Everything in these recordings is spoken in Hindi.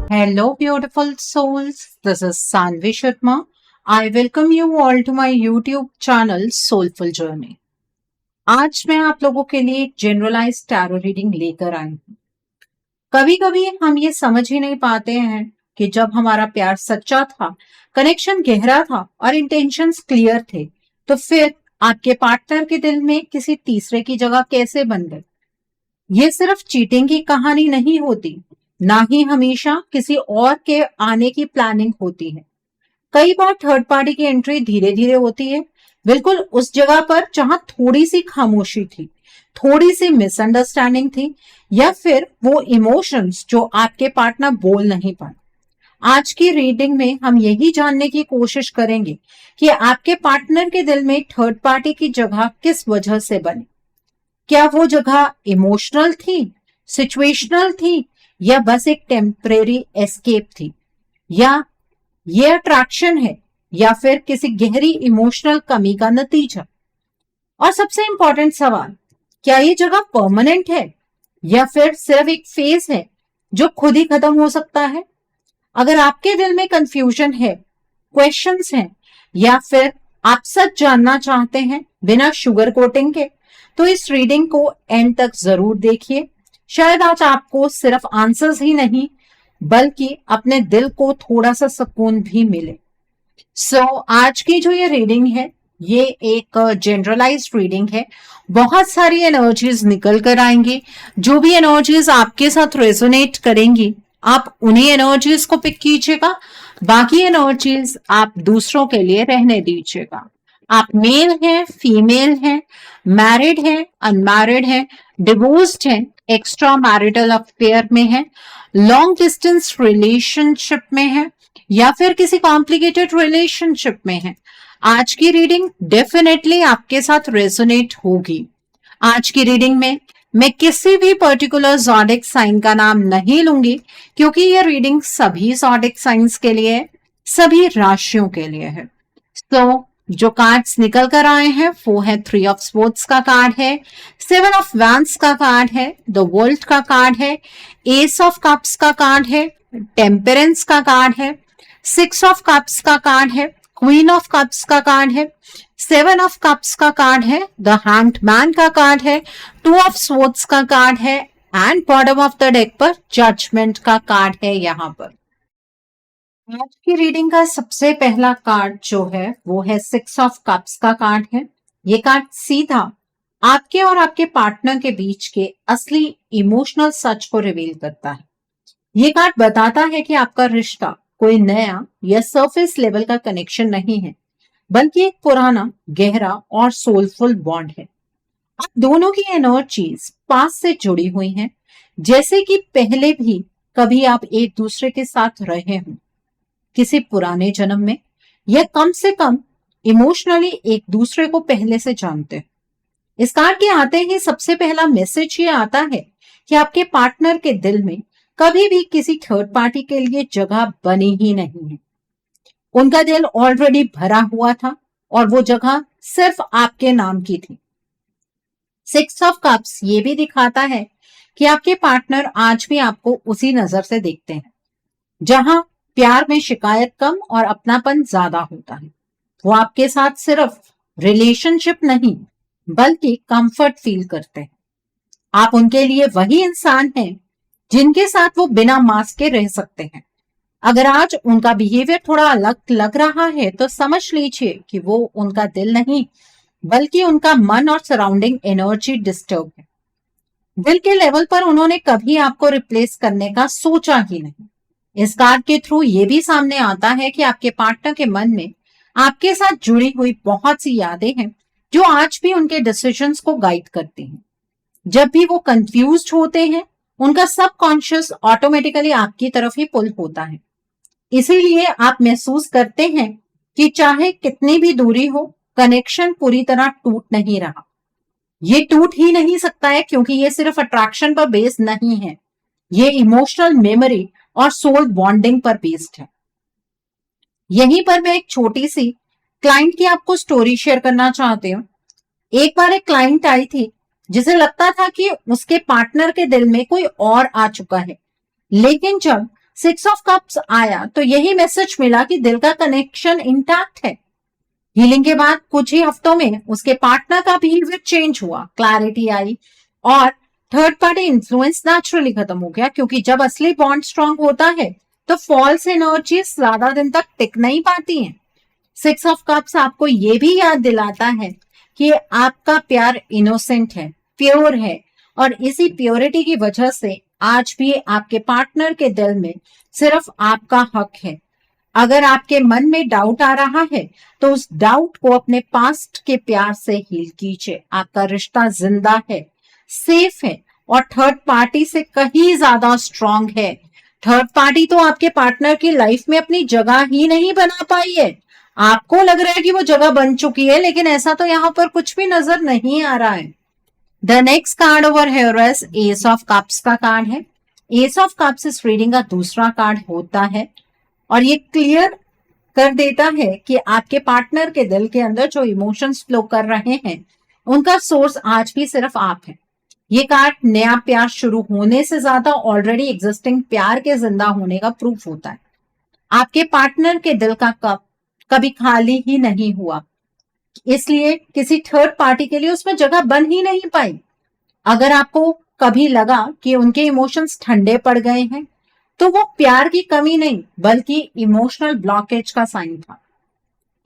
Hello, beautiful souls. This is Sanvi Sharma. I welcome you all to my YouTube channel Soulful Journey. आज मैं आप लोगों के लिए एक जनरलाइज टैरो रीडिंग लेकर आई हूँ। कभी कभी हम ये समझ ही नहीं पाते हैं कि जब हमारा प्यार सच्चा था, कनेक्शन गहरा था और इंटेंशंस क्लियर थे, तो फिर आपके पार्टनर के दिल में किसी तीसरे की जगह कैसे बन गए। ये सिर्फ चीटिंग की कहानी नहीं होती, ना ही हमेशा किसी और के आने की प्लानिंग होती है। कई बार थर्ड पार्टी की एंट्री धीरे धीरे होती है, बिल्कुल उस जगह पर जहां थोड़ी सी खामोशी थी, थोड़ी सी मिसअंडरस्टैंडिंग थी, या फिर वो इमोशंस जो आपके पार्टनर बोल नहीं पाए। आज की रीडिंग में हम यही जानने की कोशिश करेंगे कि आपके पार्टनर के दिल में थर्ड पार्टी की जगह किस वजह से बनी। क्या वो जगह इमोशनल थी, सिचुएशनल थी, या बस एक टेम्परेरी एस्केप थी, या ये अट्रैक्शन है, या फिर किसी गहरी इमोशनल कमी का नतीजा। और सबसे इंपॉर्टेंट सवाल, क्या ये जगह परमानेंट है या फिर सिर्फ एक फेज है जो खुद ही खत्म हो सकता है। अगर आपके दिल में कंफ्यूजन है, क्वेश्चंस हैं, या फिर आप सच जानना चाहते हैं बिना शुगर कोटिंग के, तो इस रीडिंग को एंड तक जरूर देखिए। शायद आज आपको सिर्फ आंसर्स ही नहीं, बल्कि अपने दिल को थोड़ा सा सुकून भी मिले। आज की जो ये रीडिंग है, ये एक जनरलाइज्ड रीडिंग है। बहुत सारी एनर्जीज निकल कर आएंगी। जो भी एनर्जीज आपके साथ रेजोनेट करेंगी, आप उन्हीं एनर्जीज को पिक कीजिएगा। बाकी एनर्जीज आप दूसरों के लिए रहने दीजिएगा। आप मेल हैं, फीमेल हैं, मैरिड हैं, अनमैरिड हैं, डिवोर्स्ड हैं, एक्स्ट्रा मैरिटल अफेयर में हैं, लॉन्ग डिस्टेंस रिलेशनशिप में हैं, या फिर किसी कॉम्प्लिकेटेड रिलेशनशिप में हैं, आज की रीडिंग डेफिनेटली आपके साथ रेजोनेट होगी। आज की रीडिंग में मैं किसी भी पर्टिकुलर ज़ोडिक साइन का नाम नहीं लूंगी, क्योंकि ये रीडिंग सभी ज़ोडिक साइंस के लिए है, सभी राशियों के लिए है। जो कार्ड्स निकल कर आए हैं वो है 3 ऑफ स्वॉर्ड्स का कार्ड है, 7 ऑफ वैंड्स का कार्ड है, द वर्ल्ड का कार्ड है, एस ऑफ कप्स का कार्ड है, टेम्परेंस का कार्ड है, 6 ऑफ कप्स का कार्ड है, क्वीन ऑफ कप्स का कार्ड है, 7 ऑफ कप्स का कार्ड है, द हैंग्ड मैन का कार्ड है, 2 ऑफ स्वॉर्ड्स का कार्ड है, and bottom of the deck पर जजमेंट का कार्ड है। यहाँ पर आज की रीडिंग का सबसे पहला कार्ड जो है वो है 6 ऑफ कप्स का कार्ड है। ये कार्ड सीधा आपके और आपके पार्टनर के बीच के असली इमोशनल सच को रिवील करता है। ये कार्ड बताता है कि आपका रिश्ता कोई नया या सरफेस लेवल का कनेक्शन नहीं है, बल्कि एक पुराना, गहरा और सोलफुल बॉन्ड है। आप दोनों की एनर्जीज पास से जुड़ी हुई हैं, जैसे कि पहले भी कभी आप एक दूसरे के साथ रहे हों, किसी पुराने जन्म में, या कम से कम इमोशनली एक दूसरे को पहले से जानते हैं। इस कार्ड के आते ही सबसे पहला मैसेज ये आता है कि आपके पार्टनर के दिल में कभी भी किसी थर्ड पार्टी के लिए जगह बनी ही नहीं है। उनका दिल ऑलरेडी भरा हुआ था और वो जगह सिर्फ आपके नाम की थी। 6 ऑफ कप्स ये भी दिखाता है कि आपके पार्टनर आज भी आपको उसी नजर से देखते हैं, जहां प्यार में शिकायत कम और अपनापन ज्यादा होता है। वो आपके साथ सिर्फ रिलेशनशिप नहीं, बल्कि कंफर्ट फील करते हैं। आप उनके लिए वही इंसान हैं जिनके साथ वो बिना मास्क के रह सकते हैं। अगर आज उनका बिहेवियर थोड़ा अलग लग रहा है, तो समझ लीजिए कि वो उनका दिल नहीं, बल्कि उनका मन और सराउंडिंग एनर्जी डिस्टर्ब है। दिल के लेवल पर उन्होंने कभी आपको रिप्लेस करने का सोचा ही नहीं। इस कार्ड के थ्रू ये भी सामने आता है कि आपके पार्टनर के मन में आपके साथ जुड़ी हुई बहुत सी यादें हैं जो आज भी उनके डिसीजंस को गाइड करती हैं। जब भी वो कंफ्यूज्ड होते हैं, उनका सबकॉन्शियस ऑटोमेटिकली आपकी तरफ ही पुल होता है। इसीलिए आप महसूस करते हैं कि चाहे कितनी भी दूरी हो, कनेक्शन पूरी तरह टूट नहीं रहा। ये टूट ही नहीं सकता है, क्योंकि ये सिर्फ अट्रैक्शन पर बेस्ड नहीं है, ये इमोशनल मेमोरी और सोल बॉन्डिंग पर बेस्ड है। यहीं पर मैं एक छोटी सी क्लाइंट की आपको स्टोरी शेयर करना चाहती हूँ। एक बार एक क्लाइंट आई थी जिसे लगता था कि उसके पार्टनर के दिल में कोई और आ चुका है, लेकिन जब सिक्स ऑफ कप्स आया तो यही मैसेज मिला कि दिल का कनेक्शन इंटैक्ट है। हीलिंग के बाद कुछ ही हफ्तों में उसके पार्टनर का बिहेवियर चेंज हुआ, क्लैरिटी आई और थर्ड पार्टी इन्फ्लुएंस नेचुरली खत्म हो गया, क्योंकि जब असली बॉन्ड स्ट्रांग होता है तो फॉल्स एनर्जीज ज्यादा दिन तक टिक नहीं पाती हैं। सिक्स ऑफ कप्स आपको ये भी याद दिलाता है कि आपका प्यार इनोसेंट है, प्योर है, और इसी प्योरिटी की वजह से आज भी आपके पार्टनर के दिल में सिर्फ आपका हक है। अगर आपके मन में डाउट आ रहा है तो उस डाउट को अपने पास्ट के प्यार से हील कीजिए। आपका रिश्ता जिंदा है, सेफ है और थर्ड पार्टी से कहीं ज्यादा स्ट्रांग है। थर्ड पार्टी तो आपके पार्टनर की लाइफ में अपनी जगह ही नहीं बना पाई है। आपको लग रहा है कि वो जगह बन चुकी है, लेकिन ऐसा तो यहाँ पर कुछ भी नजर नहीं आ रहा है। The next card over here is S of cups का कार्ड है। एस ऑफ कप्स इस रीडिंग का दूसरा कार्ड होता है और ये क्लियर कर देता है कि आपके पार्टनर के दिल के अंदर जो इमोशंस फ्लो कर रहे हैं उनका सोर्स आज भी सिर्फ आप है। ये कार्ड नया प्यार शुरू होने से ज्यादा ऑलरेडी एग्जिस्टिंग प्यार के जिंदा होने का प्रूफ होता है। आपके पार्टनर के दिल का कप कभी खाली ही नहीं हुआ, इसलिए किसी थर्ड पार्टी के लिए उसमें जगह बन ही नहीं पाई। अगर आपको कभी लगा कि उनके इमोशंस ठंडे पड़ गए हैं तो वो प्यार की कमी नहीं बल्कि इमोशनल ब्लॉकेज का साइन था।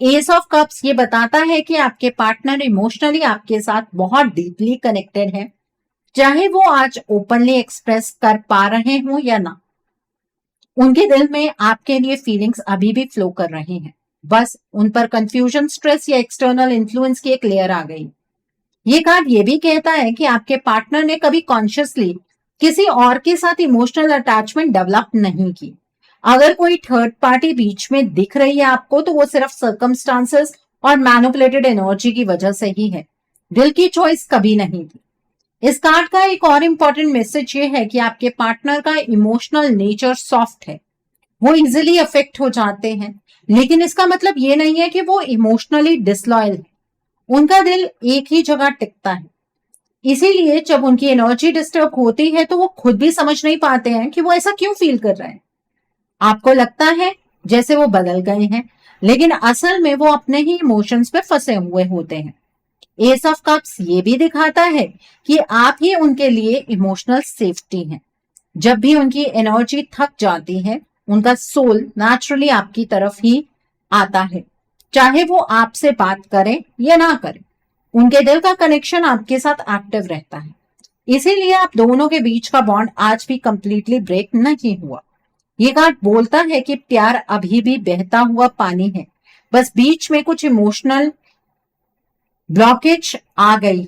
एस ऑफ कप्स ये बताता है कि आपके पार्टनर इमोशनली आपके साथ बहुत डीपली कनेक्टेड है, चाहे वो आज ओपनली एक्सप्रेस कर पा रहे हो या ना। उनके दिल में आपके लिए फीलिंग्स अभी भी फ्लो कर रही हैं, बस उन पर कंफ्यूजन, स्ट्रेस या एक्सटर्नल इन्फ्लुएंस की एक लेयर आ गई। ये कार्ड ये भी कहता है कि आपके पार्टनर ने कभी कॉन्शियसली किसी और के साथ इमोशनल अटैचमेंट डेवलप नहीं की। अगर कोई थर्ड पार्टी बीच में दिख रही है आपको तो वो सिर्फ सर्कमस्टांसेस और मैनिपुलेटेड एनर्जी की वजह से ही है, दिल की चॉइस कभी नहीं थी। इस कार्ड का एक और इम्पोर्टेंट मैसेज ये है कि आपके पार्टनर का इमोशनल नेचर सॉफ्ट है, वो इजिली अफेक्ट हो जाते हैं, लेकिन इसका मतलब ये नहीं है कि वो इमोशनली डिसलॉयल है। उनका दिल एक ही जगह टिकता है, इसीलिए जब उनकी एनर्जी डिस्टर्ब होती है तो वो खुद भी समझ नहीं पाते हैं कि वो ऐसा क्यों फील कर रहे हैं। आपको लगता है जैसे वो बदल गए हैं, लेकिन असल में वो अपने ही इमोशंस पे फंसे हुए होते हैं। एस ऑफ कप्स ये भी दिखाता है कि आप ही उनके लिए इमोशनल सेफ्टी हैं। जब भी उनकी एनर्जी थक जाती है उनका सोल नेचुरली आपकी तरफ ही आता है, चाहे वो आपसे बात करें या ना करें। उनके दिल का कनेक्शन आपके साथ एक्टिव रहता है, इसीलिए आप दोनों के बीच का बॉन्ड आज भी कंप्लीटली ब्रेक नहीं हुआ। ये कार्ड बोलता है कि प्यार अभी भी बहता हुआ पानी है, बस बीच में कुछ इमोशनल ब्लॉकेज आ गई।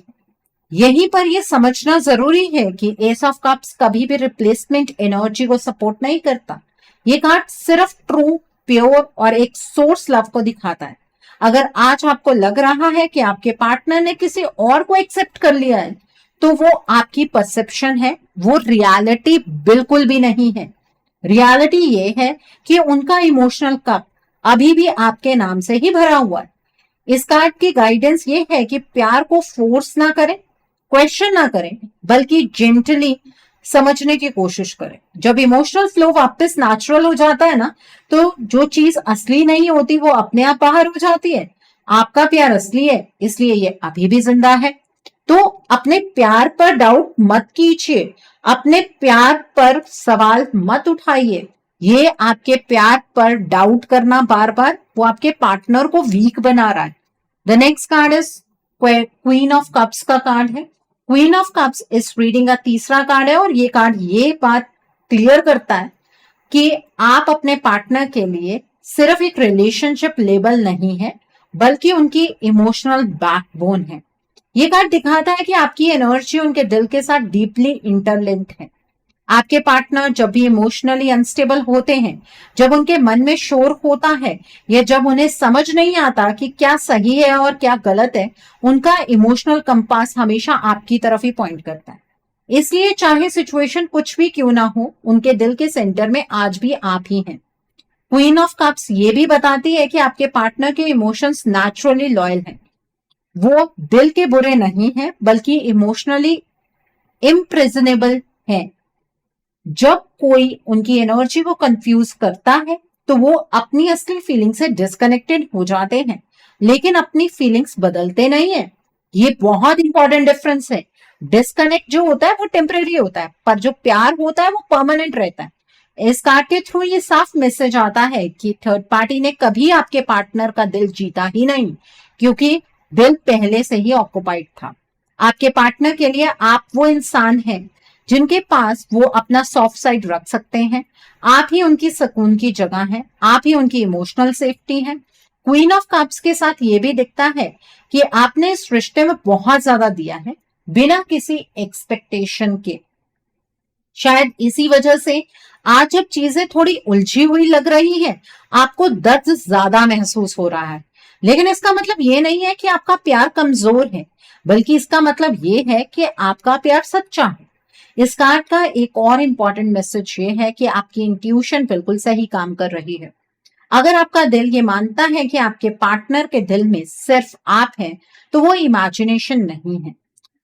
यहीं पर यह समझना जरूरी है कि एस ऑफ कप्स कभी भी रिप्लेसमेंट एनर्जी को सपोर्ट नहीं करता। ये कार्ड सिर्फ ट्रू, प्योर और एक सोर्स लव को दिखाता है। अगर आज आपको लग रहा है कि आपके पार्टनर ने किसी और को एक्सेप्ट कर लिया है तो वो आपकी परसेप्शन है, वो रियलिटी बिल्कुल भी नहीं है। रियलिटी ये है कि उनका इमोशनल कप अभी भी आपके नाम से ही भरा हुआ है। इस कार्ड की गाइडेंस ये है कि प्यार को फोर्स ना करें, क्वेश्चन ना करें, बल्कि जेंटली समझने की कोशिश करें। जब इमोशनल फ्लो वापस नेचुरल हो जाता है ना, तो जो चीज असली नहीं होती वो अपने आप बाहर हो जाती है। आपका प्यार असली है, इसलिए ये अभी भी जिंदा है। तो अपने प्यार पर डाउट मत कीजिए, अपने प्यार पर सवाल मत उठाइए। ये आपके प्यार पर डाउट करना बार बार वो आपके पार्टनर को वीक बना रहा है। The next card is queen of cups का कार्ड है। क्वीन ऑफ कप्स इस रीडिंग का तीसरा कार्ड है और ये कार्ड ये बात क्लियर करता है कि आप अपने पार्टनर के लिए सिर्फ एक रिलेशनशिप लेबल नहीं है, बल्कि उनकी इमोशनल बैकबोन है। ये कार्ड दिखाता है कि आपकी एनर्जी उनके दिल के साथ डीपली इंटरलिंक्ड है। आपके पार्टनर जब भी इमोशनली अनस्टेबल होते हैं, जब उनके मन में शोर होता है या जब उन्हें समझ नहीं आता कि क्या सही है और क्या गलत है, उनका इमोशनल कंपास हमेशा आपकी तरफ ही पॉइंट करता है। इसलिए चाहे सिचुएशन कुछ भी क्यों ना हो, उनके दिल के सेंटर में आज भी आप ही हैं। क्वीन ऑफ कप्स ये भी बताती है कि आपके पार्टनर के इमोशंस नेचुरली लॉयल हैं। वो दिल के बुरे नहीं हैं, बल्कि इमोशनली इम्प्रिजनेबल हैं। जब कोई उनकी एनर्जी को कंफ्यूज करता है तो वो अपनी असली फीलिंग से डिस्कनेक्टेड हो जाते हैं, लेकिन अपनी फीलिंग्स बदलते नहीं है। ये बहुत इंपॉर्टेंट डिफरेंस है। डिस्कनेक्ट जो होता है वो टेम्परेरी होता है, पर जो प्यार होता है वो परमानेंट रहता है। इस कार्ड के थ्रू ये साफ मैसेज आता है कि थर्ड पार्टी ने कभी आपके पार्टनर का दिल जीता ही नहीं, क्योंकि दिल पहले से ही ऑक्युपाइड था। आपके पार्टनर के लिए आप वो इंसान हैं जिनके पास वो अपना सॉफ्ट साइड रख सकते हैं। आप ही उनकी सुकून की जगह हैं, आप ही उनकी इमोशनल सेफ्टी हैं। क्वीन ऑफ कप्स के साथ ये भी दिखता है कि आपने इस रिश्ते में बहुत ज्यादा दिया है बिना किसी एक्सपेक्टेशन के। शायद इसी वजह से आज जब चीजें थोड़ी उलझी हुई लग रही है, आपको दर्द ज्यादा महसूस हो रहा है। लेकिन इसका मतलब ये नहीं है कि आपका प्यार कमजोर है, बल्कि इसका मतलब ये है कि आपका प्यार सच्चा है। इस कार्ड का एक और इम्पोर्टेंट मैसेज ये है कि आपकी इंट्यूशन बिल्कुल सही काम कर रही है। अगर आपका दिल ये मानता है कि आपके पार्टनर के दिल में सिर्फ आप हैं, तो वो इमेजिनेशन नहीं है।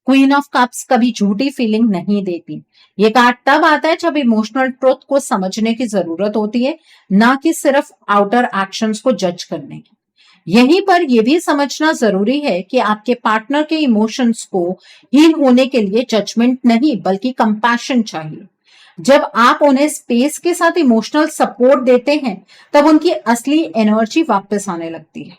क्वीन ऑफ कप्स कभी झूठी फीलिंग नहीं देती। ये कार्ड तब आता है जब इमोशनल ट्रुथ को समझने की जरूरत होती है, ना कि सिर्फ आउटर एक्शंस को जज करने की। यहीं पर यह भी समझना जरूरी है कि आपके पार्टनर के इमोशंस को हील होने के लिए जजमेंट नहीं बल्कि कंपैशन चाहिए। जब आप उन्हें स्पेस के साथ इमोशनल सपोर्ट देते हैं, तब उनकी असली एनर्जी वापस आने लगती है।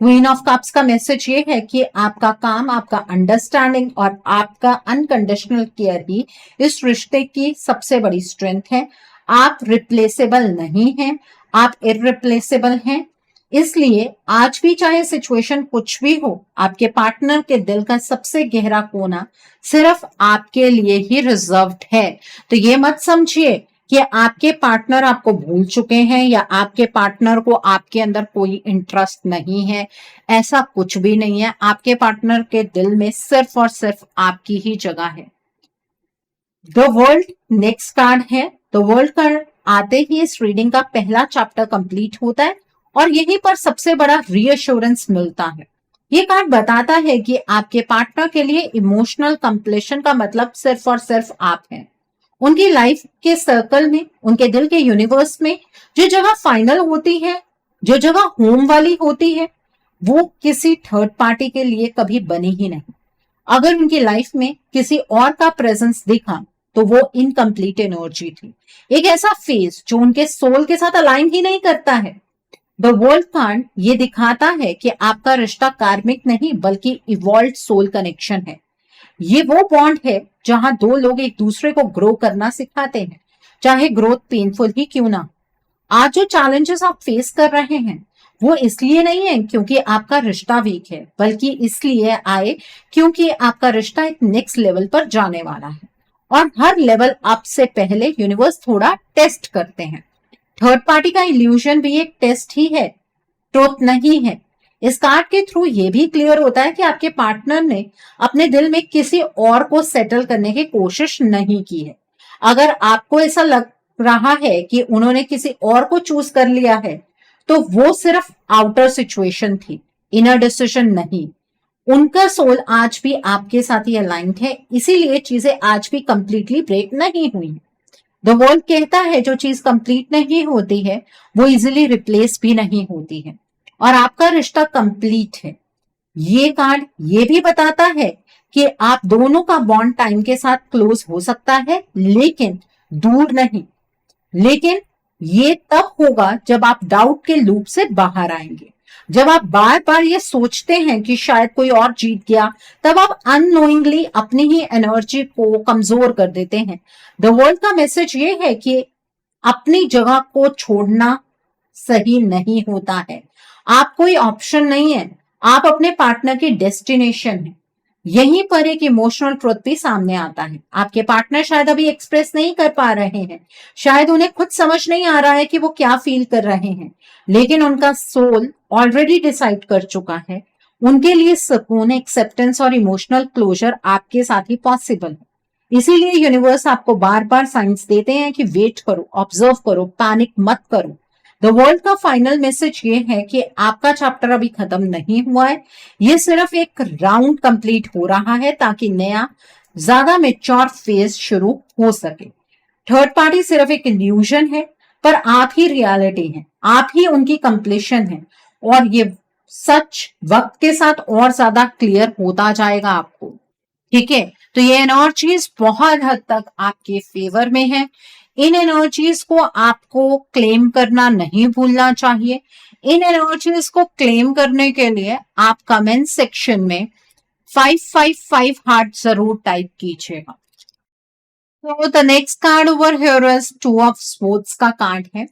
क्वीन ऑफ कप्स का मैसेज ये है कि आपका काम, आपका अंडरस्टैंडिंग और आपका अनकंडीशनल केयर ही इस रिश्ते की सबसे बड़ी स्ट्रेंथ है। आप रिप्लेसेबल नहीं हैं, आप इररिप्लेसेबल हैं। इसलिए आज भी चाहे सिचुएशन कुछ भी हो, आपके पार्टनर के दिल का सबसे गहरा कोना सिर्फ आपके लिए ही रिजर्व्ड है। तो ये मत समझिए कि आपके पार्टनर आपको भूल चुके हैं या आपके पार्टनर को आपके अंदर कोई इंटरेस्ट नहीं है। ऐसा कुछ भी नहीं है। आपके पार्टनर के दिल में सिर्फ और सिर्फ आपकी ही जगह है। द वर्ल्ड नेक्स्ट कार्ड है। द वर्ल्ड कार्ड आते ही इस रीडिंग का पहला चैप्टर कंप्लीट होता है और यहीं पर सबसे बड़ा रीअश्योरेंस मिलता है। ये कार्ड बताता है कि आपके पार्टनर के लिए इमोशनल कंप्लीशन का मतलब सिर्फ और सिर्फ आप हैं। उनकी लाइफ के सर्कल में, उनके दिल के यूनिवर्स में जो जगह फाइनल होती है, जो जगह होम वाली होती है, वो किसी थर्ड पार्टी के लिए कभी बनी ही नहीं। अगर उनकी लाइफ में किसी और का प्रेजेंस दिखा तो वो इनकम्प्लीट एनर्जी थी, एक ऐसा फेज जो उनके सोल के साथ अलाइन ही नहीं करता है। द वर्ल्ड कार्ड ये दिखाता है कि आपका रिश्ता कार्मिक नहीं बल्कि इवॉल्व सोल कनेक्शन है। ये वो बॉन्ड है जहां दो लोग एक दूसरे को ग्रो करना सिखाते हैं, चाहे ग्रोथ पेनफुल ही क्यों ना। आज जो चैलेंजेस आप फेस कर रहे हैं वो इसलिए नहीं है क्योंकि आपका रिश्ता वीक है, बल्कि इसलिए आए क्योंकि आपका रिश्ता एक नेक्स्ट लेवल पर जाने वाला है। और हर लेवल अप से पहले यूनिवर्स थोड़ा टेस्ट करते हैं। थर्ड पार्टी का इल्यूजन भी एक टेस्ट ही है, ट्रुथ नहीं है। इस कार्ड के थ्रू ये भी क्लियर होता है कि आपके पार्टनर ने अपने दिल में किसी और को सेटल करने की कोशिश नहीं की है। अगर आपको ऐसा लग रहा है कि उन्होंने किसी और को चूज कर लिया है, तो वो सिर्फ आउटर सिचुएशन थी, इनर डिसीजन नहीं। उनका सोल आज भी आपके साथ ही अलाइंड है, इसीलिए चीजें आज भी कंप्लीटली ब्रेक नहीं हुई। द वर्ल्ड कहता है जो चीज कंप्लीट नहीं होती है वो इजीली रिप्लेस भी नहीं होती है, और आपका रिश्ता कंप्लीट है। ये कार्ड ये भी बताता है कि आप दोनों का बॉन्ड टाइम के साथ क्लोज हो सकता है, लेकिन दूर नहीं। लेकिन ये तब होगा जब आप डाउट के लूप से बाहर आएंगे। जब आप बार बार ये सोचते हैं कि शायद कोई और जीत गया, तब आप अननोइंगली अपनी ही एनर्जी को कमजोर कर देते हैं। द वर्ल्ड का मैसेज ये है कि अपनी जगह को छोड़ना सही नहीं होता है। आप कोई ऑप्शन नहीं है, आप अपने पार्टनर की डेस्टिनेशन है। यहीं पर एक इमोशनल ट्रुथ भी सामने आता है। आपके पार्टनर शायद अभी एक्सप्रेस नहीं कर पा रहे हैं, शायद उन्हें खुद समझ नहीं आ रहा है कि वो क्या फील कर रहे हैं, लेकिन उनका सोल ऑलरेडी डिसाइड कर चुका है। उनके लिए सुकून, एक्सेप्टेंस और इमोशनल क्लोजर आपके साथ ही पॉसिबल है। इसीलिए यूनिवर्स आपको बार बार साइंस देते हैं कि वेट करो, ऑब्जर्व करो, पैनिक मत करो। द वर्ल्ड का फाइनल मैसेज ये है कि आपका चैप्टर अभी खत्म नहीं हुआ है, ये सिर्फ एक राउंड कंप्लीट हो रहा है ताकि नया, ज्यादा मेच्योर फेज शुरू हो सके। थर्ड पार्टी सिर्फ एक इल्यूजन है, पर आप ही रियलिटी हैं, आप ही उनकी कंप्लीशन है। और ये सच वक्त के साथ और ज्यादा क्लियर होता जाएगा आपको। ठीक है, तो ये एनर्जीज बहुत हद तक आपके फेवर में है। इन एनर्जीज को आपको क्लेम करना नहीं भूलना चाहिए। इन एनर्जीज को क्लेम करने के लिए आप कमेंट सेक्शन में 555 हार्ट जरूर टाइप कीजिएगा। तो the next card over here is two of sports का कार्ड है।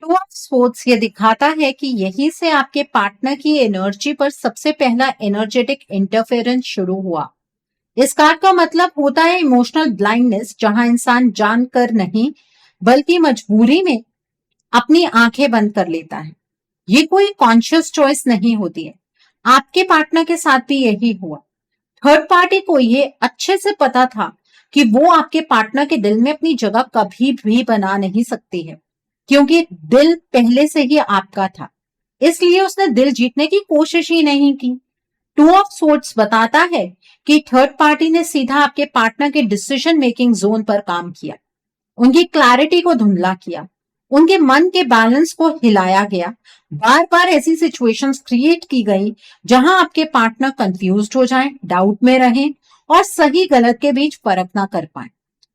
टू ऑफ स्पोर्ट्स ये दिखाता है कि यहीं से आपके पार्टनर की एनर्जी पर सबसे पहला एनर्जेटिक इंटरफेरेंस शुरू हुआ। इस कार्ड का मतलब होता है इमोशनल ब्लाइंडनेस, जहां इंसान जानकर नहीं बल्कि मजबूरी में अपनी आंखें बंद कर लेता है। ये कोई कॉन्शियस चॉइस नहीं होती है। आपके पार्टनर के साथ भी यही हुआ। थर्ड पार्टी को ये अच्छे से पता था कि वो आपके पार्टनर के दिल में अपनी जगह कभी भी बना नहीं सकती है, क्योंकि दिल पहले से ही आपका था। इसलिए उसने दिल जीतने की कोशिश ही नहीं की। टू ऑफ सोर्ड्स बताता है कि थर्ड पार्टी ने सीधा आपके पार्टनर के डिसीजन मेकिंग जोन पर काम किया, उनकी क्लैरिटी को धुंधला किया, उनके मन के बैलेंस को हिलाया गया। बार बार ऐसी सिचुएशंस क्रिएट की गई जहां आपके पार्टनर कंफ्यूज्ड हो जाएं, डाउट में रहें और सही गलत के बीच फर्क ना कर पाए।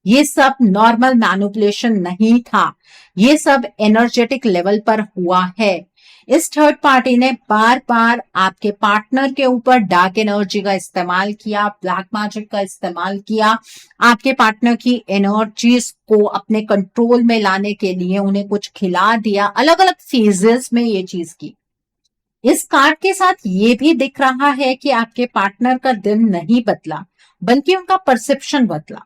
ये सब नॉर्मल मैनिपुलेशन नहीं था, ये सब एनर्जेटिक लेवल पर हुआ है। इस थर्ड पार्टी ने बार बार आपके पार्टनर के ऊपर डार्क एनर्जी का इस्तेमाल किया, ब्लैक मैजिक का इस्तेमाल किया, आपके पार्टनर की एनर्जीज को अपने कंट्रोल में लाने के लिए उन्हें कुछ खिला दिया। अलग अलग फेजेस में ये चीज की। इस कार्ड के साथ ये भी दिख रहा है कि आपके पार्टनर का दिल नहीं बदला, बल्कि उनका परसेप्शन बदला।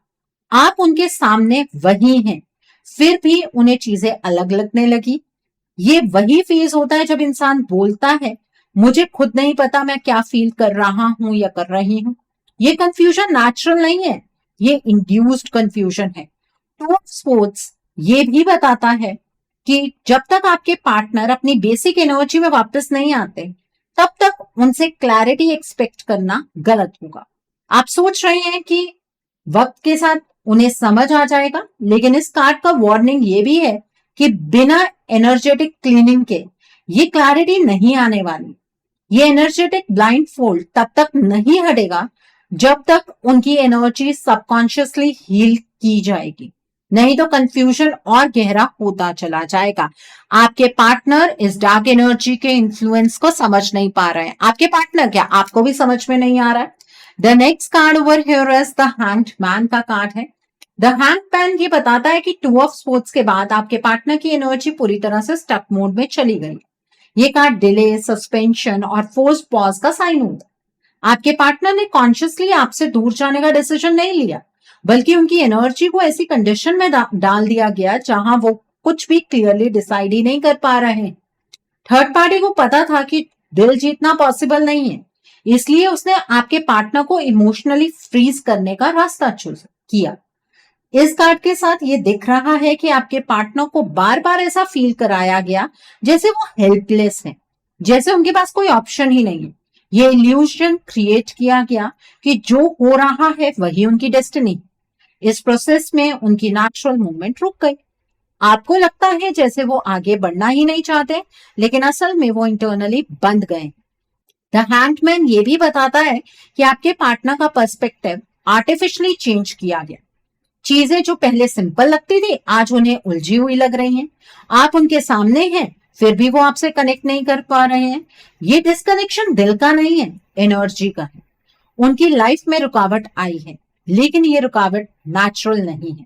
आप उनके सामने वही हैं, फिर भी उन्हें चीजें अलग लगने लगी। ये वही फेज होता है जब इंसान बोलता है, मुझे खुद नहीं पता मैं क्या फील कर रहा हूं या कर रही हूं। ये कंफ्यूजन नेचुरल नहीं है, ये इंड्यूस्ड कंफ्यूजन है। टू ऑफ स्पोर्ट्स ये भी बताता है कि जब तक आपके पार्टनर अपनी बेसिक एनर्जी में वापस नहीं आते, तब तक उनसे क्लैरिटी एक्सपेक्ट करना गलत होगा। आप सोच रहे हैं कि वक्त के साथ उन्हें समझ आ जाएगा, लेकिन इस कार्ड का वार्निंग ये भी है कि बिना एनर्जेटिक क्लीनिंग के ये क्लैरिटी नहीं आने वाली। ये एनर्जेटिक ब्लाइंड फोल्ड तब तक नहीं हटेगा जब तक उनकी एनर्जी सबकॉन्शियसली हील की जाएगी, नहीं तो कंफ्यूजन और गहरा होता चला जाएगा। आपके पार्टनर इस डार्क एनर्जी के इन्फ्लुएंस को समझ नहीं पा रहे हैं। आपके पार्टनर क्या आपको भी समझ में नहीं आ रहा है। The next card over here is the hanged man का कार्ड है। द हैंग्ड मैन ये बताता है कि टू ऑफ स्पोर्ट्स के बाद आपके पार्टनर की एनर्जी पूरी तरह से स्टक मोड में चली गई। ये कार्ड डिले, सस्पेंशन और फोर्स पॉज का साइन होता है। आपके पार्टनर ने कॉन्शियसली आपसे दूर जाने का डिसीजन नहीं लिया, बल्कि उनकी एनर्जी को ऐसी कंडीशन में डाल दिया गया जहां वो कुछ भी क्लियरली डिसाइड ही नहीं कर पा रहे हैं। थर्ड पार्टी को पता था कि दिल जीतना पॉसिबल नहीं है, इसलिए उसने आपके पार्टनर को इमोशनली फ्रीज करने का रास्ता चूज किया। इस कार्ड के साथ ये दिख रहा है कि आपके पार्टनर को बार बार ऐसा फील कराया गया जैसे वो हेल्पलेस है, जैसे उनके पास कोई ऑप्शन ही नहीं है। ये इल्यूजन क्रिएट किया गया कि जो हो रहा है वही उनकी डेस्टिनी। इस प्रोसेस में उनकी नेचुरल मूवमेंट रुक गई। आपको लगता है जैसे वो आगे बढ़ना ही नहीं चाहते, लेकिन असल में वो इंटरनली बंद गए। द हैंडमैन ये भी बताता है कि आपके पार्टनर का पर्सपेक्टिव आर्टिफिशियली चेंज किया गया। चीजें जो पहले सिंपल लगती थी आज उन्हें उलझी हुई लग रही हैं। आप उनके सामने हैं, फिर भी वो आपसे कनेक्ट नहीं कर पा रहे हैं। ये डिस्कनेक्शन दिल का नहीं है, एनर्जी का है। उनकी लाइफ में रुकावट आई है, लेकिन ये रुकावट नेचुरल नहीं है।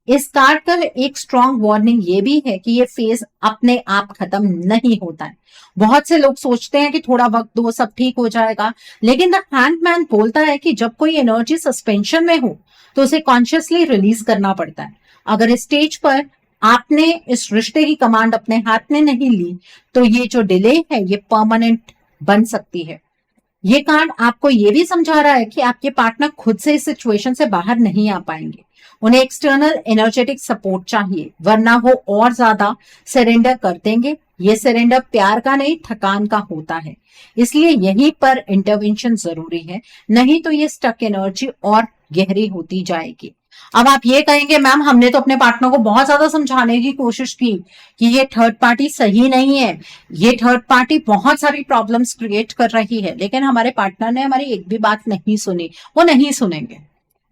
इस कार्ड का एक स्ट्रॉन्ग वार्निंग ये भी है कि ये फेज अपने आप खत्म नहीं होता है। बहुत से लोग सोचते हैं कि थोड़ा वक्त दो सब ठीक हो जाएगा, लेकिन द हैंडमैन बोलता है कि जब कोई एनर्जी सस्पेंशन में हो तो उसे कॉन्शियसली रिलीज करना पड़ता है। अगर इस स्टेज पर आपने इस रिश्ते की कमांड अपने हाथ में नहीं ली, तो ये जो डिले है ये परमानेंट बन सकती है। ये कार्ड आपको ये भी समझा रहा है कि आपके पार्टनर खुद से इस सिचुएशन से बाहर नहीं आ पाएंगे। उन्हें एक्सटर्नल एनर्जेटिक सपोर्ट चाहिए, वरना वो और ज्यादा सरेंडर कर देंगे। ये सरेंडर प्यार का नहीं, थकान का होता है। इसलिए यहीं पर इंटरवेंशन जरूरी है, नहीं तो ये स्टक एनर्जी और गहरी होती जाएगी। अब आप ये कहेंगे मैम हमने तो अपने पार्टनर को बहुत ज्यादा समझाने की कोशिश की कि ये थर्ड पार्टी सही नहीं है, ये थर्ड पार्टी बहुत सारी प्रॉब्लम्स क्रिएट कर रही है, लेकिन हमारे पार्टनर ने हमारी एक भी बात नहीं सुनी। वो नहीं सुनेंगे।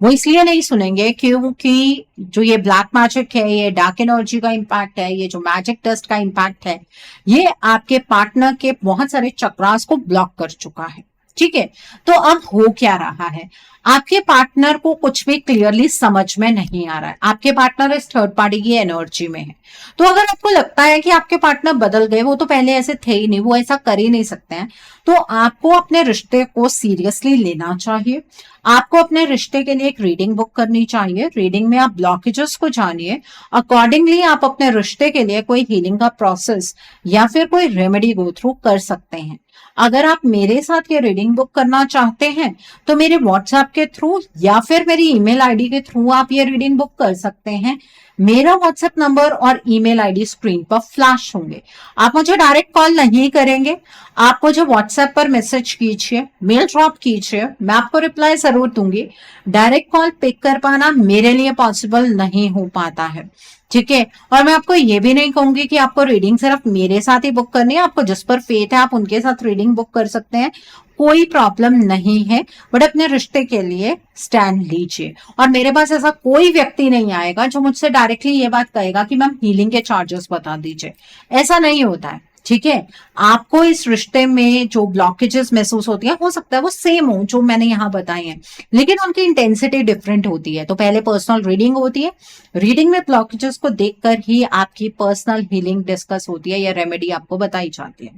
वो इसलिए नहीं सुनेंगे क्योंकि जो ये ब्लैक मैजिक है, ये डार्क एनर्जी का इम्पैक्ट है, ये जो मैजिक डस्ट का इम्पैक्ट है, ये आपके पार्टनर के बहुत सारे चक्रास को ब्लॉक कर चुका है। ठीक है, तो अब हो क्या रहा है, आपके पार्टनर को कुछ भी क्लियरली समझ में नहीं आ रहा है। आपके पार्टनर इस थर्ड पार्टी की एनर्जी में है। तो अगर आपको लगता है कि आपके पार्टनर बदल गए, वो तो पहले ऐसे थे ही नहीं, वो ऐसा कर ही नहीं सकते हैं, तो आपको अपने रिश्ते को सीरियसली लेना चाहिए। आपको अपने रिश्ते के लिए एक रीडिंग बुक करनी चाहिए। रीडिंग में आप ब्लॉकेजेस को जानिए, अकॉर्डिंगली आप अपने रिश्ते के लिए कोई हीलिंग का प्रोसेस या फिर कोई रेमेडी गो थ्रू कर सकते हैं। अगर आप मेरे साथ ये रीडिंग बुक करना चाहते हैं तो मेरे व्हाट्सएप के थ्रू या फिर मेरी ईमेल आईडी के थ्रू आप ये रीडिंग बुक कर सकते हैं। मेरा व्हाट्सएप नंबर और ईमेल आईडी स्क्रीन पर फ्लैश होंगे। आप मुझे डायरेक्ट कॉल नहीं करेंगे, आप मुझे व्हाट्सएप पर मैसेज कीजिए, मेल ड्रॉप कीजिए, मैं आपको रिप्लाई जरूर दूंगी। डायरेक्ट कॉल पिक कर पाना मेरे लिए पॉसिबल नहीं हो पाता है। ठीक है, और मैं आपको ये भी नहीं कहूंगी कि आपको रीडिंग सिर्फ मेरे साथ ही बुक करनी है। आपको जिस पर फेथ है आप उनके साथ रीडिंग बुक कर सकते हैं, कोई प्रॉब्लम नहीं है। बट अपने रिश्ते के लिए स्टैंड लीजिए। और मेरे पास ऐसा कोई व्यक्ति नहीं आएगा जो मुझसे डायरेक्टली ये बात कहेगा कि मैम हीलिंग के चार्जेस बता दीजिए। ऐसा नहीं होता है। ठीक है, आपको इस रिश्ते में जो ब्लॉकेजेस महसूस होती है, हो सकता है वो सेम हो जो मैंने यहाँ बताए हैं, लेकिन उनकी इंटेंसिटी डिफरेंट होती है। तो पहले पर्सनल रीडिंग होती है, रीडिंग में ब्लॉकेजेस को देखकर ही आपकी पर्सनल हीलिंग डिस्कस होती है या रेमेडी आपको बताई जाती है।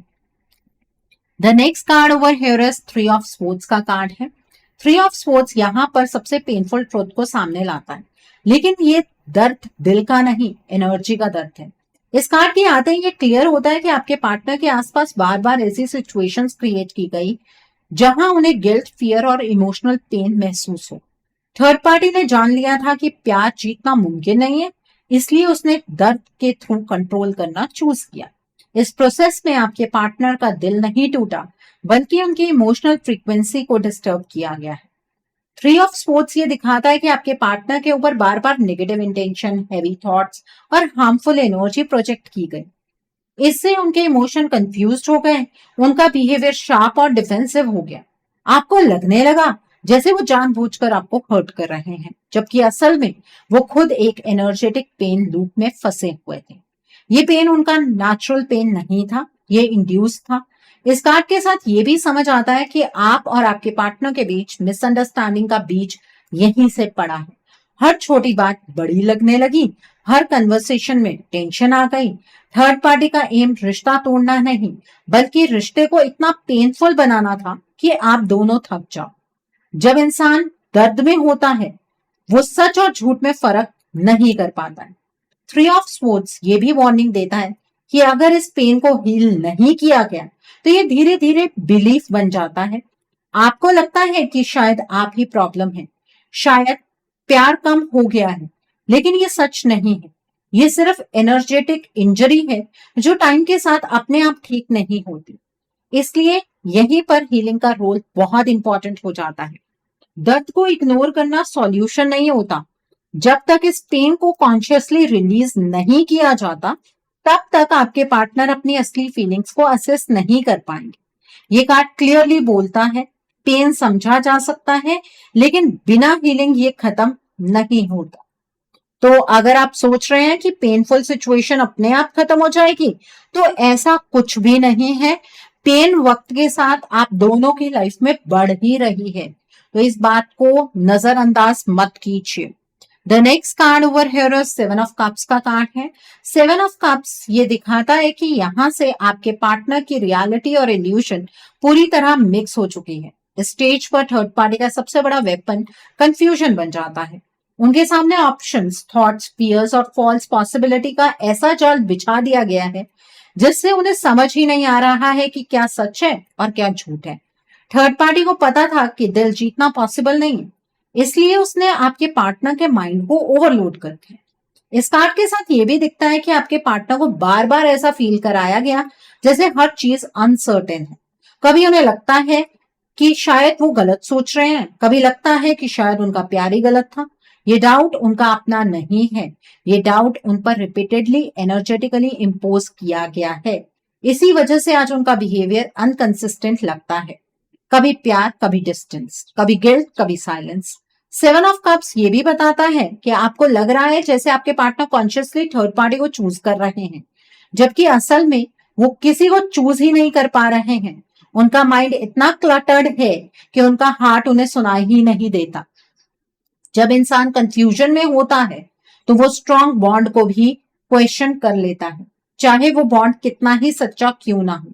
The next card over here is three of swords का कार्ड है। थ्री ऑफ स्वॉर्ड्स यहाँ पर सबसे पेनफुल ट्रुथ को सामने लाता है, लेकिन ये दर्द दिल का नहीं, एनर्जी का दर्द है। इस कार्ड के आते ही ये क्लियर होता है कि आपके पार्टनर के आसपास बार बार ऐसी सिचुएशंस क्रिएट की गई जहां उन्हें गिल्ट, फियर और इमोशनल पेन महसूस हो। थर्ड पार्टी ने जान लिया था कि प्यार जीतना मुमकिन नहीं है, इसलिए उसने दर्द के थ्रू कंट्रोल करना चूज किया। इस प्रोसेस में आपके पार्टनर का दिल नहीं टूटा, बल्कि उनकी इमोशनल फ्रीक्वेंसी को डिस्टर्ब किया गया है। थ्री ऑफ स्पोर्ट्स ये दिखाता है कि आपके पार्टनर के ऊपर बार बार नेगेटिव इंटेंशन, हैवी थॉट्स और हार्मफुल एनर्जी प्रोजेक्ट की गई। इससे उनके इमोशन कंफ्यूज हो गए, उनका बिहेवियर शार्प और डिफेंसिव हो गया। आपको लगने लगा जैसे वो जानबूझकर आपको हर्ट कर रहे हैं, जबकि असल में वो खुद एक एनर्जेटिक पेन लूप में फंसे हुए थे। ये पेन उनका नेचुरल पेन नहीं था, ये इंड्यूस था। इस कार्ड के साथ ये भी समझ आता है कि आप और आपके पार्टनर के बीच मिसअंडरस्टैंडिंग का बीज यहीं से पड़ा है। हर छोटी बात बड़ी लगने लगी, हर कन्वर्सेशन में टेंशन आ गई। थर्ड पार्टी का एम रिश्ता तोड़ना नहीं, बल्कि रिश्ते को इतना पेनफुल बनाना था कि आप दोनों थक जाओ। जब इंसान दर्द में होता है, वो सच और झूठ में फर्क नहीं कर पाता है। थ्री ऑफ स्वॉर्ड्स ये भी वार्निंग देता है कि अगर इस पेन को हील नहीं किया गया तो ये धीरे धीरे बिलीफ बन जाता है। आपको लगता है कि शायद आप ही प्रॉब्लम है, शायद प्यार कम हो गया है, लेकिन ये सच नहीं है। ये सिर्फ एनर्जेटिक इंजरी है जो टाइम के साथ अपने आप ठीक नहीं होती। इसलिए यहीं पर हीलिंग का रोल बहुत इंपॉर्टेंट हो जाता है। दर्द को इग्नोर करना सॉल्यूशन नहीं होता। जब तक इस पेन को कॉन्शियसली रिलीज नहीं किया जाता, तब तक आपके पार्टनर अपनी असली फीलिंग्स को असेस नहीं कर पाएंगे। ये कार्ड क्लियरली बोलता है पेन समझा जा सकता है, लेकिन बिना हीलिंग ये खत्म नहीं होता। तो अगर आप सोच रहे हैं कि पेनफुल सिचुएशन अपने आप खत्म हो जाएगी, तो ऐसा कुछ भी नहीं है। पेन वक्त के साथ आप दोनों की लाइफ में बढ़ ही रही है, तो इस बात को नजरअंदाज मत कीजिए। The next card over here is seven of cups का कार्ड है। सेवन ऑफ कप्स ये दिखाता है कि यहाँ से आपके पार्टनर की रियलिटी और इल्यूशन पूरी तरह मिक्स हो चुकी है। स्टेज पर थर्ड पार्टी का सबसे बड़ा वेपन कंफ्यूजन बन जाता है। उनके सामने ऑप्शंस, थॉट्स, फियर्स और फॉल्स पॉसिबिलिटी का ऐसा जाल बिछा दिया गया है जिससे उन्हें समझ ही नहीं आ रहा है कि क्या सच है और क्या झूठ है। थर्ड पार्टी को पता था कि दिल जीतना पॉसिबल नहीं है, इसलिए उसने आपके पार्टनर के माइंड को ओवरलोड कर दिया। इस कार्ड के साथ ये भी दिखता है कि आपके पार्टनर को बार बार ऐसा फील कराया गया जैसे हर चीज अनसर्टेन है। कभी उन्हें लगता है कि शायद वो गलत सोच रहे हैं, कभी लगता है कि शायद उनका प्यार ही गलत था, ये डाउट उनका अपना नहीं है, ये डाउट उन पर रिपीटेडली एनर्जेटिकली इम्पोज किया गया है। इसी वजह से आज उनका बिहेवियर अनकंसिस्टेंट लगता है, कभी प्यार कभी डिस्टेंस, कभी गिल्ट कभी साइलेंस। सेवन ऑफ कप्स ये भी बताता है कि आपको लग रहा है जैसे आपके पार्टनर कॉन्शियसली थर्ड पार्टी को चूज कर रहे हैं, जबकि असल में वो किसी को चूज ही नहीं कर पा रहे हैं। उनका माइंड इतना क्लटर्ड है कि उनका हार्ट उन्हें सुनाई ही नहीं देता। जब इंसान कंफ्यूजन में होता है तो वो स्ट्रॉन्ग बॉन्ड को भी क्वेश्चन कर लेता है, चाहे वो बॉन्ड कितना ही सच्चा क्यों ना हो।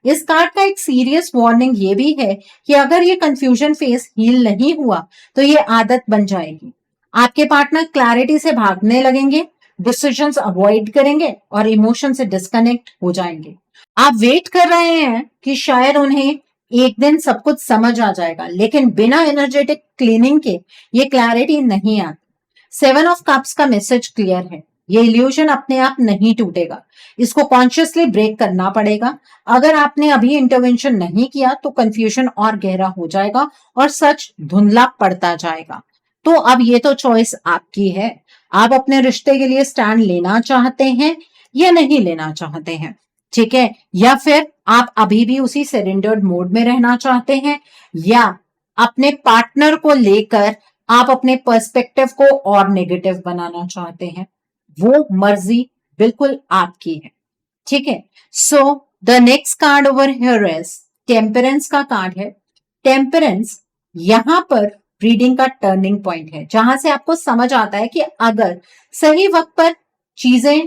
इस कार्ड का एक सीरियस वार्निंग ये भी है कि अगर ये कंफ्यूजन फेस हील नहीं हुआ तो ये आदत बन जाएगी। आपके पार्टनर क्लैरिटी से भागने लगेंगे, डिसीजंस अवॉइड करेंगे और इमोशन से डिस्कनेक्ट हो जाएंगे। आप वेट कर रहे हैं कि शायद उन्हें एक दिन सब कुछ समझ आ जाएगा, लेकिन बिना एनर्जेटिक क्लीनिंग के ये क्लैरिटी नहीं आती। सेवन ऑफ कप्स का मैसेज क्लियर है, ये इल्यूजन अपने आप नहीं टूटेगा, इसको कॉन्शियसली ब्रेक करना पड़ेगा। अगर आपने अभी इंटरवेंशन नहीं किया तो कंफ्यूजन और गहरा हो जाएगा और सच धुंधला पड़ता जाएगा। तो अब ये तो चॉइस आपकी है, आप अपने रिश्ते के लिए स्टैंड लेना चाहते हैं या नहीं लेना चाहते हैं, ठीक है? या फिर आप अभी भी उसी सरेंडर्ड मोड में रहना चाहते हैं, या अपने पार्टनर को लेकर आप अपने पर्सपेक्टिव को और नेगेटिव बनाना चाहते हैं। वो मर्जी बिल्कुल आपकी है, ठीक है? So the next card over here is temperance का कार्ड है। टेम्परेंस यहां पर रीडिंग का टर्निंग पॉइंट है, जहां से आपको समझ आता है कि अगर सही वक्त पर चीजें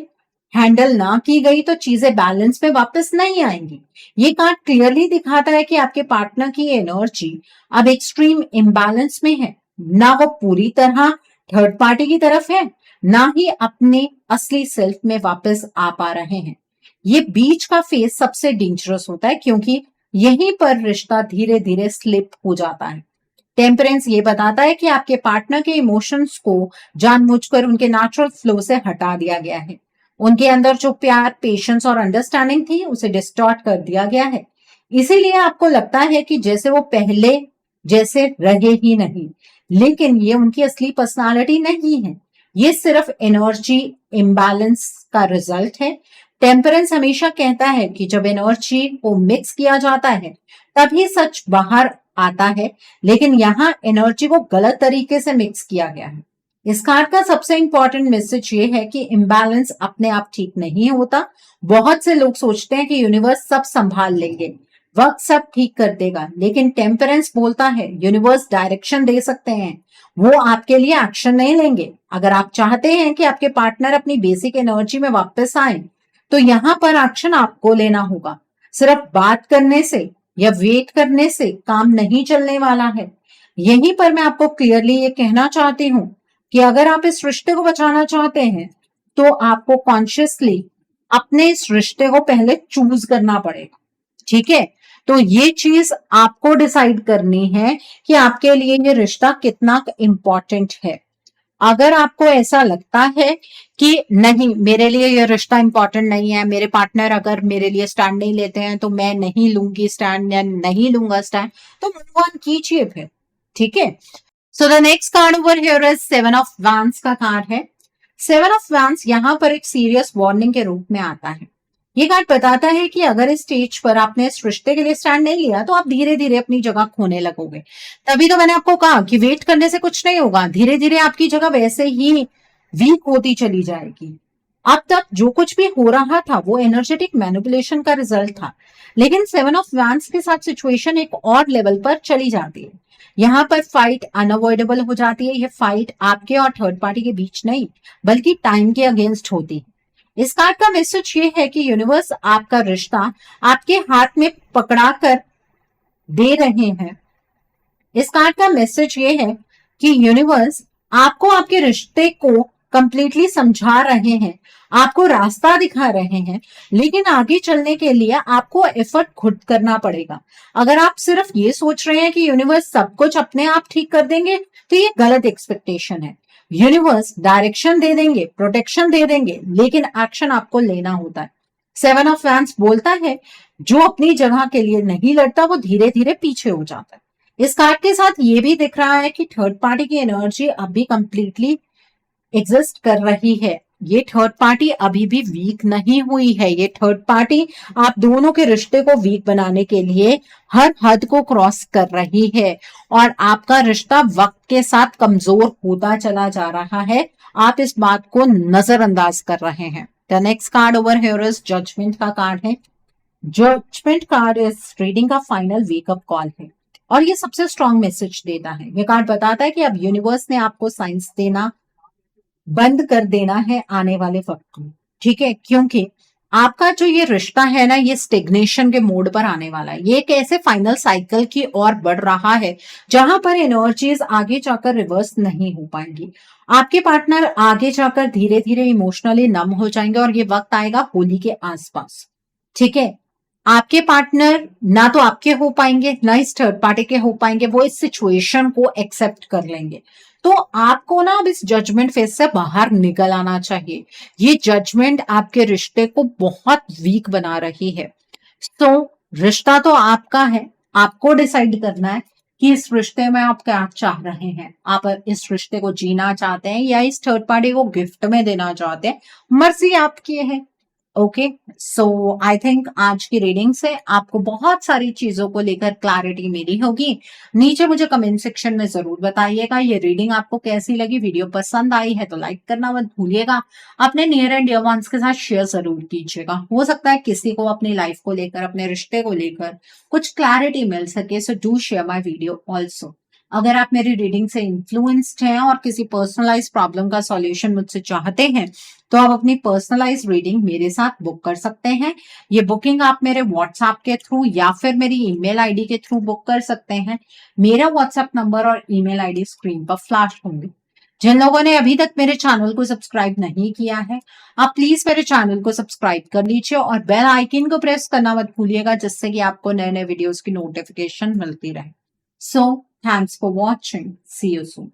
हैंडल ना की गई तो चीजें बैलेंस में वापस नहीं आएंगी। ये कार्ड क्लियरली दिखाता है कि आपके पार्टनर की एनर्जी अब एक्सट्रीम इम्बैलेंस में है, ना वो पूरी तरह थर्ड पार्टी की तरफ है, ना ही अपने असली सेल्फ में वापस आ पा रहे हैं। ये बीच का फेज सबसे डेंजरस होता है, क्योंकि यहीं पर रिश्ता धीरे धीरे स्लिप हो जाता है। टेम्परेंस ये बताता है कि आपके पार्टनर के इमोशंस को जानबूझकर उनके नेचुरल फ्लो से हटा दिया गया है। उनके अंदर जो प्यार, पेशेंस और अंडरस्टैंडिंग थी उसे डिस्टॉर्ट कर दिया गया है। इसीलिए आपको लगता है कि जैसे वो पहले जैसे रहे ही नहीं, लेकिन ये उनकी असली पर्सनालिटी नहीं है, ये सिर्फ एनर्जी इम्बैलेंस का रिजल्ट है। टेम्परेंस हमेशा कहता है कि जब एनर्जी को मिक्स किया जाता है तभी सच बाहर आता है, लेकिन यहाँ एनर्जी को गलत तरीके से मिक्स किया गया है। इस कार्ड का सबसे इंपॉर्टेंट मैसेज ये है कि इम्बैलेंस अपने आप ठीक नहीं होता। बहुत से लोग सोचते हैं कि यूनिवर्स सब संभाल लेंगे, वक्त सब ठीक कर देगा, लेकिन टेम्परेंस बोलता है यूनिवर्स डायरेक्शन दे सकते हैं, वो आपके लिए एक्शन नहीं लेंगे। अगर आप चाहते हैं कि आपके पार्टनर अपनी बेसिक एनर्जी में वापस आए तो यहाँ पर एक्शन आपको लेना होगा। सिर्फ बात करने से या वेट करने से काम नहीं चलने वाला है। यहीं पर मैं आपको क्लियरली ये कहना चाहती हूँ कि अगर आप इस रिश्ते को बचाना चाहते हैं तो आपको कॉन्शियसली अपने इस रिश्ते को पहले चूज करना पड़ेगा, ठीक है? तो ये चीज आपको डिसाइड करनी है कि आपके लिए ये रिश्ता कितना इंपॉर्टेंट है। अगर आपको ऐसा लगता है कि नहीं, मेरे लिए ये रिश्ता इंपॉर्टेंट नहीं है, मेरे पार्टनर अगर मेरे लिए स्टैंड नहीं लेते हैं तो मैं नहीं लूंगी स्टैंड या नहीं लूंगा स्टैंड, तो मूव ऑन कीजिए फिर, ठीक है? So the next card over here is seven of wands का कार्ड है। सेवन ऑफ वैंड्स यहाँ पर एक सीरियस वार्निंग के रूप में आता है। ये कार्ड बताता है कि अगर इस स्टेज पर आपने इस रिश्ते के लिए स्टैंड नहीं लिया तो आप धीरे धीरे अपनी जगह खोने लगोगे। तभी तो मैंने आपको कहा कि वेट करने से कुछ नहीं होगा, धीरे धीरे आपकी जगह वैसे ही वीक होती चली जाएगी। अब तक जो कुछ भी हो रहा था वो एनर्जेटिक मैनिपुलेशन का रिजल्ट था, लेकिन सेवन ऑफ वैंड्स के साथ सिचुएशन एक और लेवल पर चली जाती है। यहाँ पर फाइट अनअवॉइडेबल हो जाती है। यह फाइट आपके और थर्ड पार्टी के बीच नहीं बल्कि टाइम के अगेंस्ट होती है। इस कार्ड का मैसेज ये है कि यूनिवर्स आपका रिश्ता आपके हाथ में पकड़ा कर दे रहे हैं। इस कार्ड का मैसेज ये है कि यूनिवर्स आपको आपके रिश्ते को कंप्लीटली समझा रहे हैं, आपको रास्ता दिखा रहे हैं, लेकिन आगे चलने के लिए आपको एफर्ट खुद करना पड़ेगा। अगर आप सिर्फ ये सोच रहे हैं कि यूनिवर्स सब कुछ अपने आप ठीक कर देंगे तो ये गलत एक्सपेक्टेशन है। यूनिवर्स डायरेक्शन दे देंगे, प्रोटेक्शन दे देंगे, लेकिन एक्शन आपको लेना होता है। सेवन ऑफ वैंड्स बोलता है जो अपनी जगह के लिए नहीं लड़ता वो धीरे धीरे पीछे हो जाता है। इस कार्ड के साथ ये भी दिख रहा है कि थर्ड पार्टी की एनर्जी अभी कंप्लीटली एग्जिस्ट कर रही है। ये थर्ड पार्टी अभी भी वीक नहीं हुई है। ये थर्ड पार्टी आप दोनों के रिश्ते को वीक बनाने के लिए हर हद को क्रॉस कर रही है और आपका रिश्ता वक्त के साथ कमजोर होता चला जा रहा है। आप इस बात को नजरअंदाज कर रहे हैं। The next card over here is judgement का कार्ड है। जजमेंट कार्ड इस रीडिंग का फाइनल वेकअप कॉल है और ये सबसे स्ट्रॉन्ग मैसेज देता है। ये कार्ड बताता है कि अब यूनिवर्स ने आपको साइंस देना बंद कर देना है आने वाले वक्त में, ठीक है, क्योंकि आपका जो ये रिश्ता है ना, ये स्टेग्नेशन के मोड पर आने वाला है। ये एक ऐसे फाइनल साइकिल की ओर बढ़ रहा है जहां पर एनर्जीज आगे जाकर रिवर्स नहीं हो पाएंगी। आपके पार्टनर आगे जाकर धीरे धीरे इमोशनली नम हो जाएंगे और ये वक्त आएगा होली के आसपास, ठीक है। आपके पार्टनर ना तो आपके हो पाएंगे ना इस थर्ड पार्टी के हो पाएंगे, वो इस सिचुएशन को एक्सेप्ट कर लेंगे। तो आपको ना अब इस जजमेंट फेज से बाहर निकल आना चाहिए। ये जजमेंट आपके रिश्ते को बहुत वीक बना रही है। तो रिश्ता तो आपका है, आपको डिसाइड करना है कि इस रिश्ते में आप क्या चाह रहे हैं। आप इस रिश्ते को जीना चाहते हैं या इस थर्ड पार्टी को गिफ्ट में देना चाहते हैं, मर्जी आपकी है। ओके, सो आई थिंक आज की रीडिंग से आपको बहुत सारी चीजों को लेकर क्लैरिटी मिली होगी। नीचे मुझे कमेंट सेक्शन में जरूर बताइएगा ये रीडिंग आपको कैसी लगी। वीडियो पसंद आई है तो लाइक करना मत भूलिएगा। अपने नियर एंड डियर वंस के साथ शेयर जरूर कीजिएगा। हो सकता है किसी को अपनी लाइफ को लेकर, अपने रिश्ते को लेकर कुछ क्लैरिटी मिल सके। So do share my video also. अगर आप मेरी रीडिंग से इन्फ्लुएंस्ड हैं और किसी पर्सनलाइज प्रॉब्लम का सॉल्यूशन मुझसे चाहते हैं तो आप अपनी पर्सनलाइज रीडिंग मेरे साथ बुक कर सकते हैं। ये बुकिंग आप मेरे व्हाट्सएप के थ्रू या फिर मेरी ईमेल आईडी के थ्रू बुक कर सकते हैं। मेरा व्हाट्सएप नंबर और ईमेल आईडी स्क्रीन पर फ्लैश होंगे। जिन लोगों ने अभी तक मेरे चैनल को सब्सक्राइब नहीं किया है, आप प्लीज मेरे चैनल को सब्सक्राइब कर लीजिए और बेल आइकन को प्रेस करना मत भूलिएगा, जिससे कि आपको नए नए वीडियोस की नोटिफिकेशन मिलती रहे। So thanks for watching, see you soon.